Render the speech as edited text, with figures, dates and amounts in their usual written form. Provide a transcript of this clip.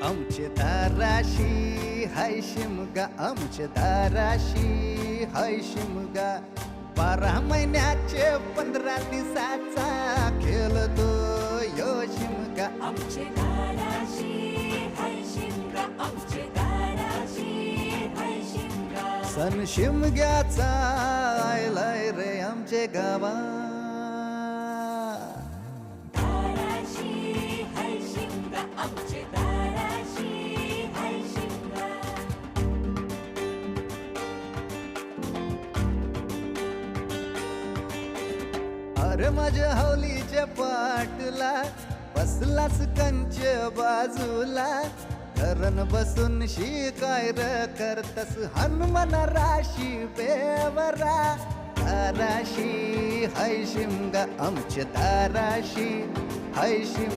आमचे दाराशी हाय शिमगा, आमचे दाराशी हाय शिमगा. 12 महिन्याचे 15 दिवसाचा खेळतो यो शिमगा. आमचे दाराशी हाय शिमगा, आमचे दाराशी हाय शिमगा. सण शिमग्याचा आयलाय रे आमचे गावा. दाराशी हाय शिमगा, आमचे दाराशी हाय शिमगा. अरे माझ्या हौलीच्या पाटला बसलास कंच बाजूला. धरण बसून शिकाय र करतस हनुमान राशी बेवरा. दाराशी हाय शिमगा, आमच्या दाराशी हाय शिमगा.